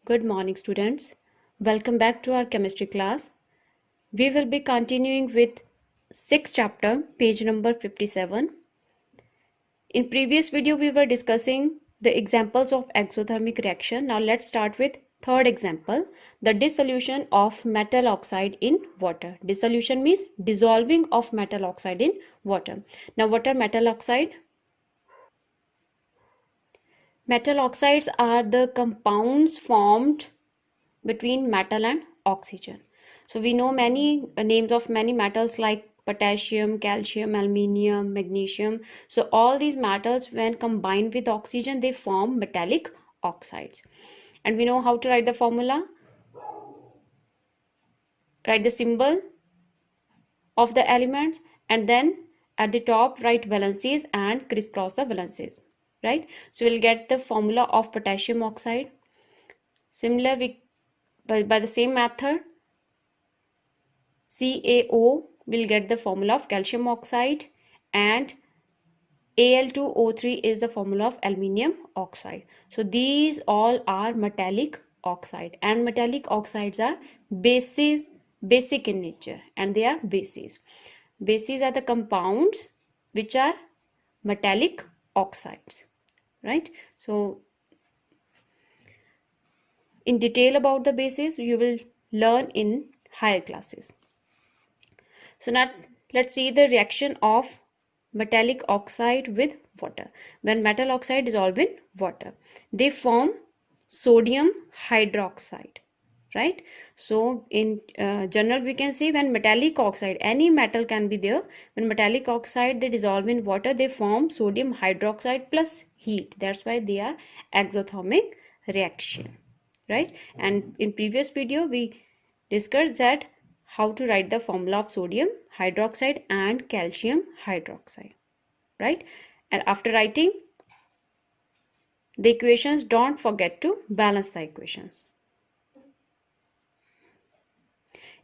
Good morning, students. Welcome back to our chemistry class. We will be continuing with 6th chapter, page number 57. In previous video, we were discussing the examples of exothermic reaction. Now let's start with third example, the dissolution of metal oxide in water. Dissolution means dissolving of metal oxide in water. Now what are metal oxide? Metal oxides are the compounds formed between metal and oxygen. So we know many names of many metals like potassium, calcium, aluminium, magnesium. So all these metals, when combined with oxygen, they form metallic oxides. And we know how to write the formula. Write the symbol of the elements, and then at the top write valencies and crisscross the valencies, right? So we'll get the formula of potassium oxide. Similar, by the same method, CaO will get the formula of calcium oxide, and Al2O3 is the formula of aluminium oxide. So these all are metallic oxide, and metallic oxides are basic in nature, and they are bases. Bases are the compounds which are metallic oxides, right? So in detail about the bases you will learn in higher classes. So now let's see the reaction of metallic oxide with water. When metal oxide dissolve in water, they form sodium hydroxide, right? So in general we can say when metallic oxide, any metal can be there, when metallic oxide they dissolve in water, they form sodium hydroxide plus heat. That's why they are exothermic reaction, right? And in previous video we discussed that how to write the formula of sodium hydroxide and calcium hydroxide, right? And after writing the equations, don't forget to balance the equations.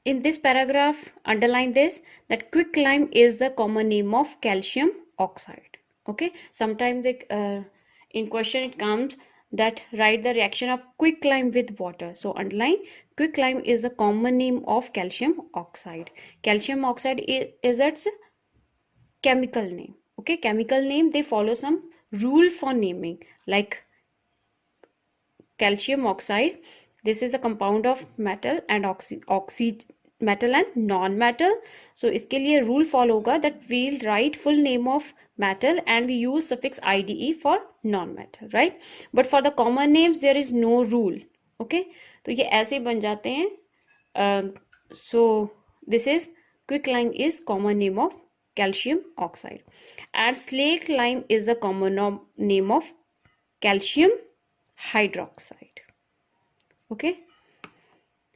In this paragraph, underline this, that quicklime is the common name of calcium oxide. Okay, sometimes in question it comes that write the reaction of quicklime with water. So underline, quicklime is the common name of calcium oxide. Calcium oxide is its chemical name. Okay, chemical name, they follow some rule for naming, like calcium oxide, this is a compound of metal and metal and non-metal. So इसके लिए rule follow होगा that we'll write full name of metal and we use suffix IDE for non-metal, right? But for the common names there is no rule. Okay, तो ये ऐसे बन जाते हैं. So this is quicklime is common name of calcium oxide, and slaked lime is the common name of calcium hydroxide. Okay,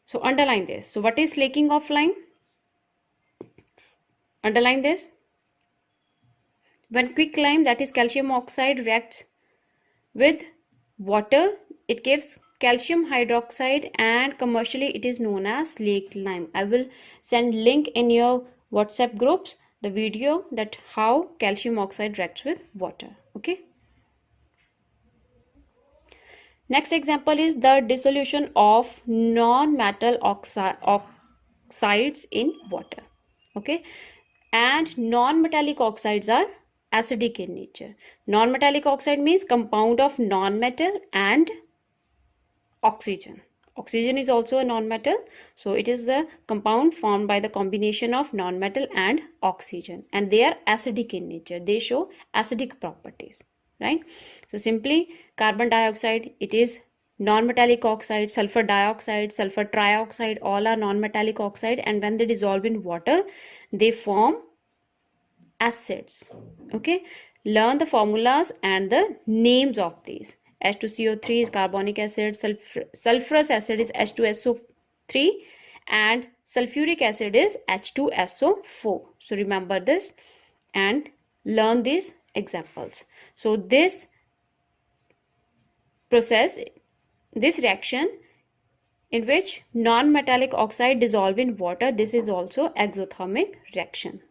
so underline this. So what is slaking of lime? Underline this. When quicklime, that is calcium oxide, reacts with water, it gives calcium hydroxide, and commercially it is known as slaked lime. I will send link in your WhatsApp groups the video that how calcium oxide reacts with water. Okay, next example is the dissolution of non-metal oxides in water. Okay, and non-metallic oxides are acidic in nature. Non-metallic oxide means compound of non-metal and oxygen. Oxygen is also a non-metal, so it is the compound formed by the combination of non-metal and oxygen, and they are acidic in nature. They show acidic properties, right? So simply carbon dioxide, it is non-metallic oxide, sulfur dioxide, sulfur trioxide, all are non-metallic oxide, and when they dissolve in water they form acids. Okay, learn the formulas and the names of these. H2CO3 is carbonic acid, sulfurous acid is H2SO3, and sulfuric acid is H2SO4. So remember this and learn these examples. So this process, this reaction in which non-metallic oxide dissolve in water, this is also exothermic reaction.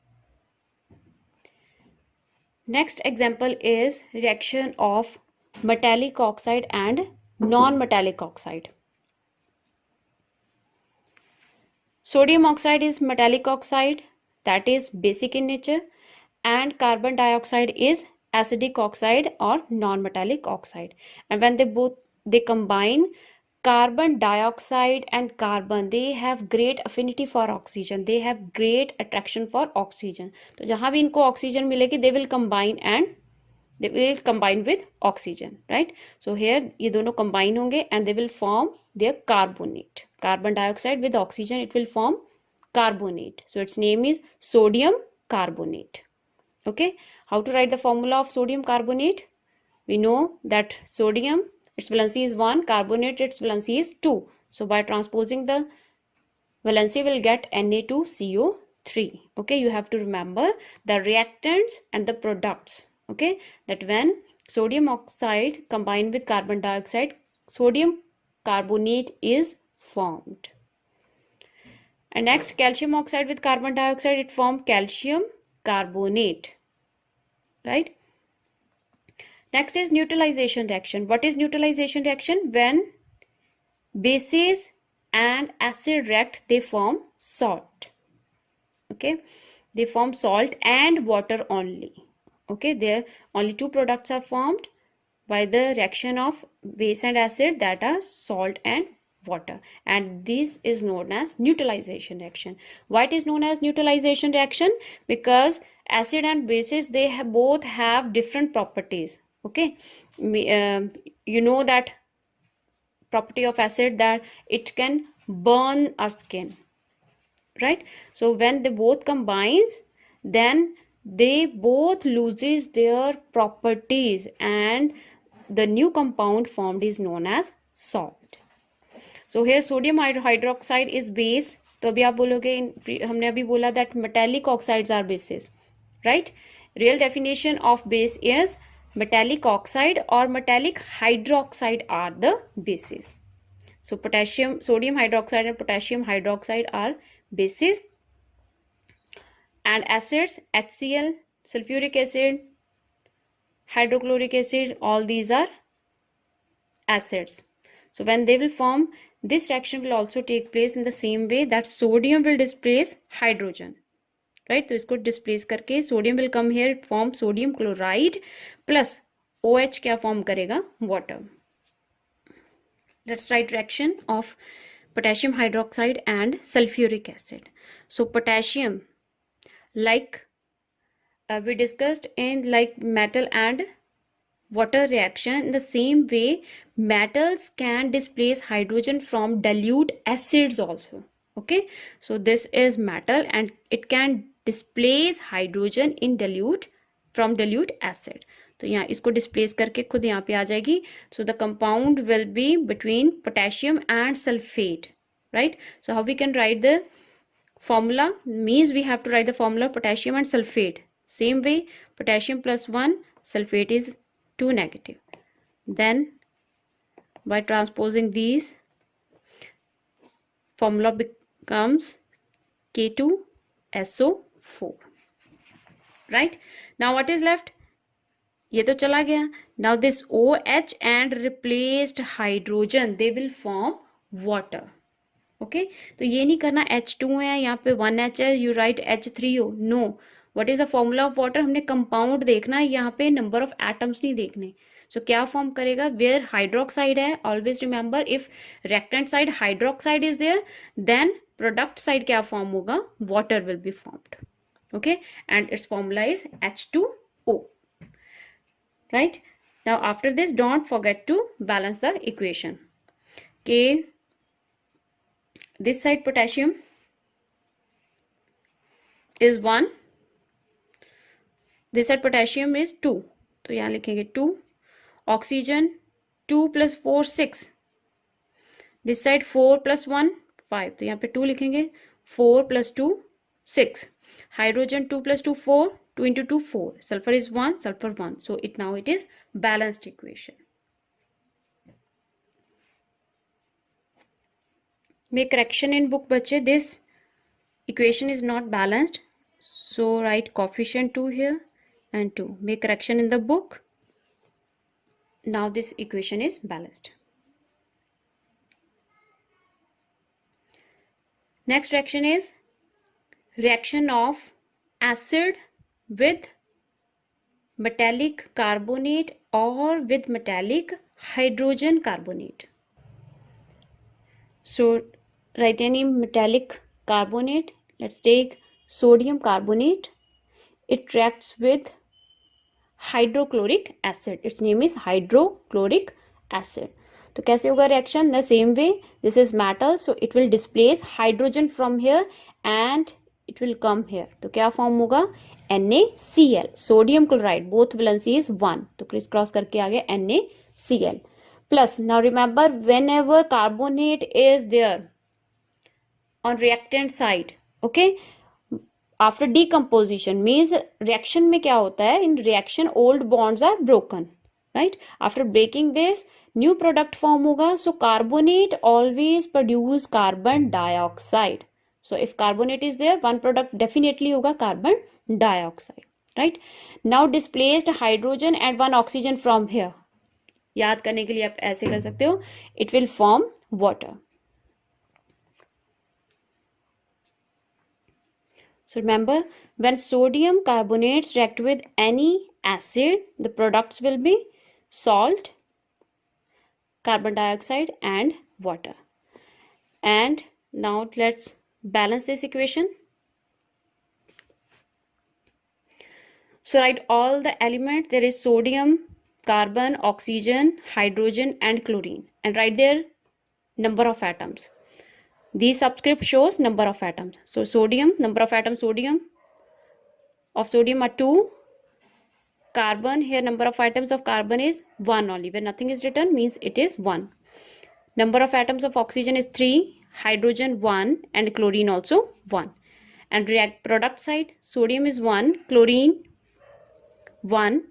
Next example is reaction of metallic oxide and non-metallic oxide. Sodium oxide is metallic oxide, that is basic in nature, and carbon dioxide is acidic oxide or non-metallic oxide. And when they combine, carbon dioxide and carbon, they have great affinity for oxygen, they have great attraction for oxygen. तो जहाँ भी इनको oxygen मिलेगी, they will combine and they will combine with oxygen, right? So here ये दोनों combine होंगे and they will form their carbonate. Carbon dioxide with oxygen, it will form carbonate. So its name is sodium carbonate. Okay, how to write the formula of sodium carbonate? We know that sodium, its valency is 1, carbonate, its valency is 2. So by transposing the valency, will get Na2CO3. Okay, you have to remember the reactants and the products. Okay, that when sodium oxide combined with carbon dioxide, sodium carbonate is formed. And next, calcium oxide with carbon dioxide, it formed calcium carbonate, right? Next is neutralization reaction. What is neutralization reaction? When bases and acid react, they form salt. Okay, they form salt and water only. Okay, there only two products are formed by the reaction of base and acid, that are salt and water, and this is known as neutralization reaction. Why it is known as neutralization reaction? Because acid and bases, they both have different properties. Okay, you know that property of acid, that it can burn our skin, right? So when they both combines, then they both loses their properties and the new compound formed is known as salt. So here sodium hydroxide is base. तो अभी आप बोलोगे, हमने अभी बोला that metallic oxides are bases, right? Real definition of base is metallic oxide or metallic hydroxide are the bases. So sodium hydroxide and potassium hydroxide are bases, and acids, HCl, sulfuric acid, hydrochloric acid, all these are acids. So when they will form, this reaction will also take place in the same way that sodium will displace hydrogen, right? तो इसको displace करके sodium will come here, it forms sodium chloride plus OH क्या form करेगा? Water. Let's write reaction of potassium hydroxide and sulfuric acid. So potassium, like we discussed in like metal and water reaction, in the same way metals can displace hydrogen from dilute acids also. Okay, so this is metal and it can displace hydrogen in dilute from dilute acid. तो यहाँ इसको displace करके खुद यहाँ पे आ जाएगी. So the compound will be between potassium and sulfate, right? So how we can write the formula? Means we have to write the formula potassium and sulfate. Same way, potassium plus 1, sulfate is 2 negative. Then by transposing these, formula becomes K2SO4, right? Now what is left? ये तो चला गया. Now this OH and replaced hydrogen, they will form water. Okay, तो ये नहीं करना H2 है यहाँ पे 1H है, you write H3O. No, what is the formula of water? हमने कंपाउंड देखना है, यहाँ पे नंबर ऑफ एटम्स नहीं देखने. So क्या फॉर्म करेगा? वेयर हाइड्रोक्साइड है, always remember if reactant side hydroxide is there, then product side क्या फॉर्म होगा? Water will be formed. Okay, and its formula is H2O. Right, now after this, don't forget to balance the equation. Okay, this side potassium is 1, this side potassium is 2, तो यहाँ लिखेंगे 2. Oxygen 2 plus 4 6, this side 4 plus 1 5, तो यहाँ पे 2 लिखेंगे. 4 plus 2 6. Hydrogen 2 plus 2 4, 2 into 2 4. Sulfur is 1, sulfur 1. So now it is balanced equation. Make correction in book बच्चे. This equation is not balanced, so write coefficient 2 here and 2. Make correction in the book. Now this equation is balanced. Next reaction is reaction of acid with metallic carbonate or with metallic hydrogen carbonate. So write any metallic carbonate. Let's take sodium carbonate. It reacts with hydrochloric acid. Its name is hydrochloric acid. तो कैसे होगा reaction? The same way, this is metal, so it will displace hydrogen from here and it will come here. तो क्या form होगा? NaCl, sodium chloride, both valency is 1, तो criss cross करके आ गया NaCl. Plus, now remember, whenever carbonate is there on reactant side, okay, after decomposition means reaction में क्या होता है? In reaction old bonds are broken, right? After breaking this, new product form होगा. So carbonate always produce carbon dioxide. So if carbonate is there, one product definitely होगा carbon dioxide, right? Now displaced hydrogen and one oxygen from here. याद करने के लिए आप ऐसे कर सकते हो. It will form water. So remember, when sodium carbonates react with any acid, the products will be salt, carbon dioxide and water. And now let's balance this equation. So write all the elements. There is sodium, carbon, oxygen, hydrogen and chlorine, and write their number of atoms. These subscript shows number of atoms. So sodium, number of atoms sodium of sodium are 2. Carbon, here number of atoms of carbon is 1 only. When nothing is written means it is 1. Number of atoms of oxygen is 3, hydrogen 1 and chlorine also 1. And react product side, sodium is 1, chlorine 1,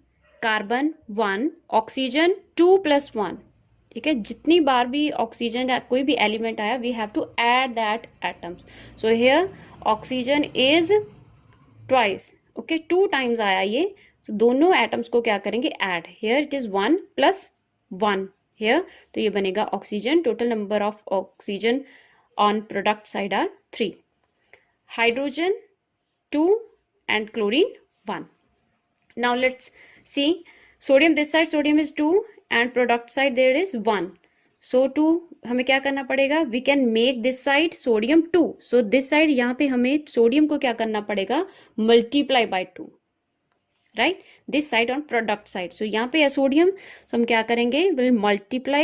carbon 1, oxygen 2 plus 1. ठीक है, जितनी बार भी oxygen या कोई भी element आया, we have to add that atoms. So here oxygen is twice, okay, 2 times आया ये. तो दोनों एटम्स को क्या करेंगे? Add. Here it is 1 plus 1 here, तो ये बनेगा oxygen. Total number of oxygen on product side are 3. Hydrogen 2 and chlorine 1. Now let's see sodium. This side sodium is 2 and product side there is 1. So to हमें क्या करना पड़ेगा? We can make this side sodium 2. So this side यहाँ पे हमें sodium को क्या करना पड़ेगा? Multiply by 2, right? This side on product side. So यहाँ पे है सोडियम, so हम क्या करेंगे? We'll multiply.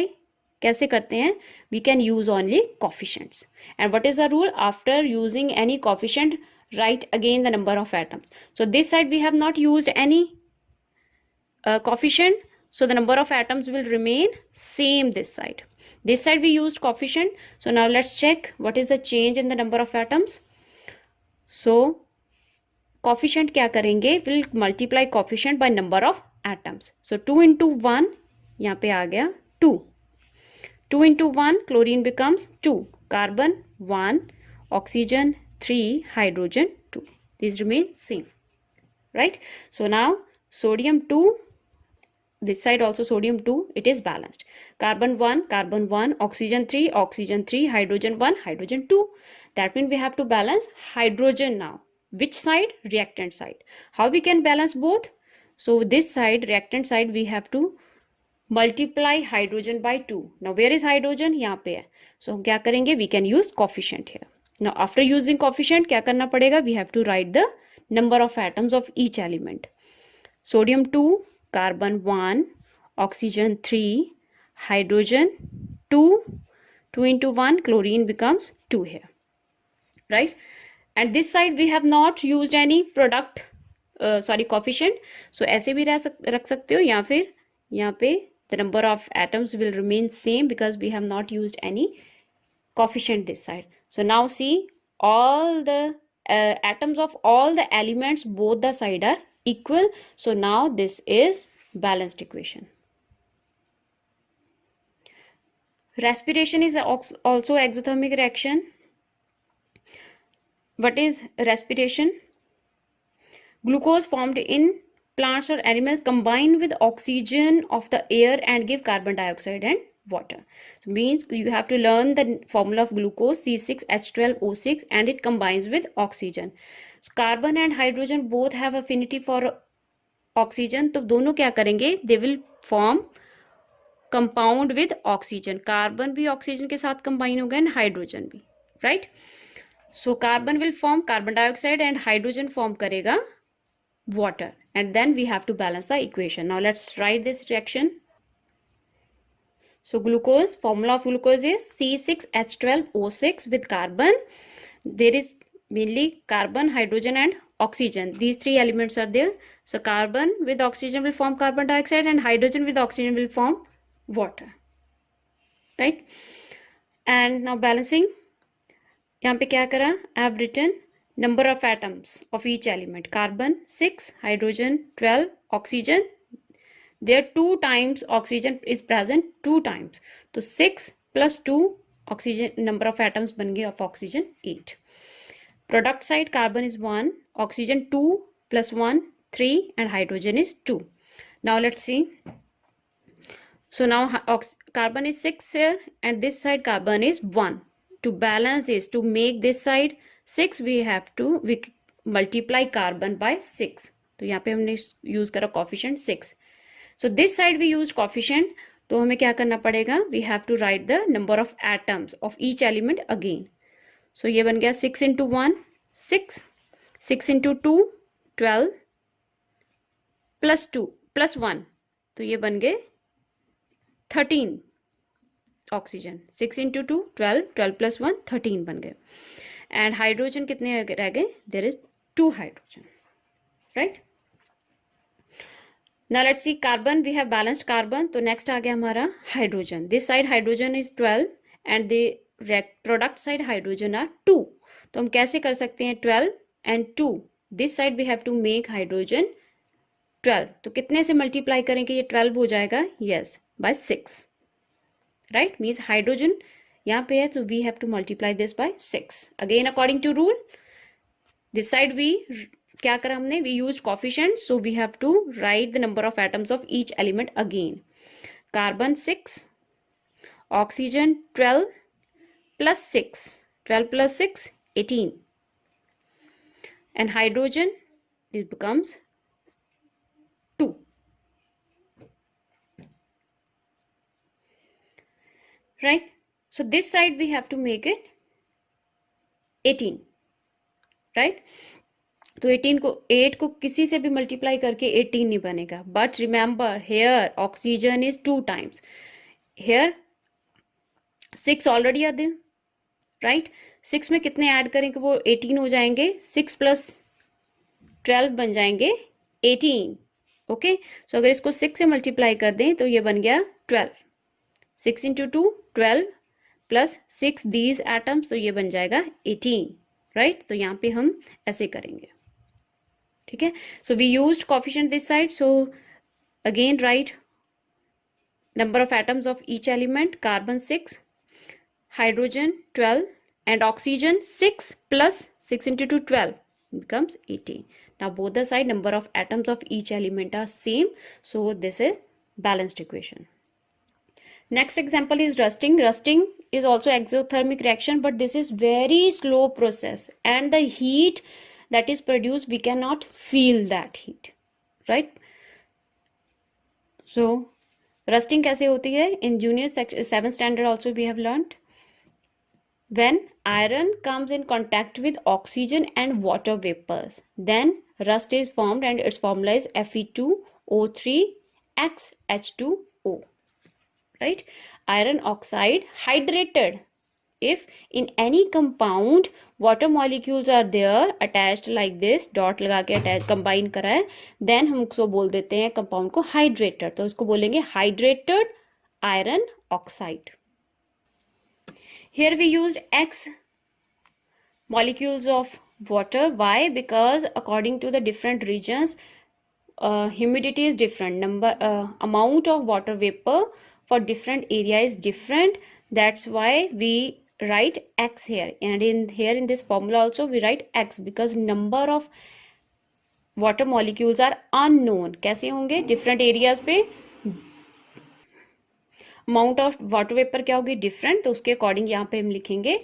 कैसे करते हैं? We can use only coefficients. And what is the rule? After using any coefficient, write again the number of atoms. So this side we have not used any coefficient. So the number of atoms will remain same this side. This side we used coefficient. So now let's check what is the change in the number of atoms. So coefficient क्या करेंगे? We'll multiply coefficient by number of atoms. So 2 into 1, यहाँ पे आ गया 2. 2 into 1, chlorine becomes 2. Carbon 1, oxygen 3, hydrogen 2. These remain same, right? So now sodium 2. This side also sodium 2, it is balanced. Carbon 1, oxygen 3, hydrogen 1, hydrogen 2. That means we have to balance hydrogen now. Which side? Reactant side. How we can balance both? So this side, reactant side, we have to multiply hydrogen by 2. Now where is hydrogen? यहाँ पे है. So हम क्या करेंगे? We can use coefficient here. Now after using coefficient क्या करना पड़ेगा? We have to write the number of atoms of each element. Sodium 2, carbon 1, oxygen 3, hydrogen 2. 2 into 1, chlorine becomes 2 here, right? And this side we have not used any product coefficient. So ऐसे भी रख सकते हो, या फिर यहाँ पे the number of atoms will remain same because we have not used any coefficient this side. So now see, all the atoms of all the elements both the side are equal. So now this is balanced equation. Respiration is also exothermic reaction. What is respiration? Glucose formed in plants or animals combine with oxygen of the air and give carbon dioxide and water. So means you have to learn the formula of glucose, C6H12O6, and it combines with oxygen. So carbon and hydrogen both have affinity for oxygen, तो दोनों क्या करेंगे, they will form compound with oxygen. Carbon भी oxygen के साथ combine होगा and hydrogen भी, right. So carbon will form carbon dioxide and hydrogen form करेगा water, and then we have to balance the equation. Now let's write this reaction. So glucose, formula of glucose is C6H12O6 with carbon. There is mainly carbon, hydrogen and oxygen. These three elements are there. So carbon with oxygen will form carbon dioxide and hydrogen with oxygen will form water, right. And now balancing, यहाँ पे क्या करा, I have written number of atoms of each element. Carbon 6, hydrogen 12, oxygen there 2 times oxygen is present 2 times, तो 6 plus 2 oxygen number of atoms बन गए of oxygen 8. Product side carbon is 1, oxygen 2 plus 1 3 and hydrogen is 2. Now let's see. So now carbon is 6 here and this side carbon is 1. To balance this, to make this side 6, we multiply carbon by 6. तो यहाँ पे हमने use करा coefficient 6. So this side we use coefficient, तो हमें क्या करना पड़ेगा, we have to write the number of atoms of each element again. So ये बन गया 6 into 1 6, 6 into 2 12 plus 2 plus 1, तो ये बन गए 13 ऑक्सीजन. 6 into 2 12, 12 plus 1 13 बन गए. एंड हाइड्रोजन कितने रह गए, there is 2 hydrogen, right. Now let's see carbon, we have balanced carbon, तो नेक्स्ट आ गया हमारा hydrogen. This side hydrogen is 12 and the product side hydrogen are 2. तो हम कैसे कर सकते हैं, 12 and 2, this side we have to make hydrogen 12. तो कितने से मल्टीप्लाई करेंगे, ये 12 हो जाएगा, yes, by 6, right. Means hydrogen यहाँ पे है, तो वी हैव टू multiply this by 6. Again according to rule, this side we क्या करा हमने, we use coefficient, so we have to write the number of atoms of each element again. Carbon 6, oxygen 12 plus 6, 12 plus 6 18, and hydrogen, it becomes 2. Right. So this side we have to make it 18, right. तो 18 को 8 को किसी से भी multiply करके 18 नहीं बनेगा. But remember here oxygen is 2 times, here 6 already are there, right. 6 में कितने ऐड करेंगे, वो 18 हो जाएंगे. 6 plus 12 बन जाएंगे 18. ओके. सो अगर इसको 6 से मल्टीप्लाई कर दें तो ये बन गया 12. 6 into 2 12 plus 6 these atoms, तो ये बन जाएगा 18, राइट. तो यहाँ पे हम ऐसे करेंगे, ठीक है. So we used coefficient this side, so again right number of atoms of each element. Carbon 6, hydrogen 12 and oxygen 6 plus 6 into 2 12 becomes 18. Now both the side number of atoms of each element are same, so this is balanced equation. Next example is rusting. Rusting is also exothermic reaction, but this is very slow process and the heat that is produced, we cannot feel that heat, right. So rusting कैसे होती है, in junior 7th standard also we have learned. When iron comes in contact with oxygen and water vapors, then rust is formed and its formula is Fe2O3XH2O, right. Iron oxide hydrated. If in any compound water molecules are there attached like this, dot लगा के attach combine करा है, then हम उसको बोल देते हैं compound को hydrated. तो उसको बोलेंगे hydrated iron oxide. Here we used X molecules of water. Why? Because according to the different regions, humidity is different. Amount of water vapor for different area is different. That's why we write X here, and in this formula also we write X, because number of water molecules are unknown. कैसे होंगे, different areas पे amount of water vapour क्या होगी, different, तो उसके according यहाँ पे हम लिखेंगे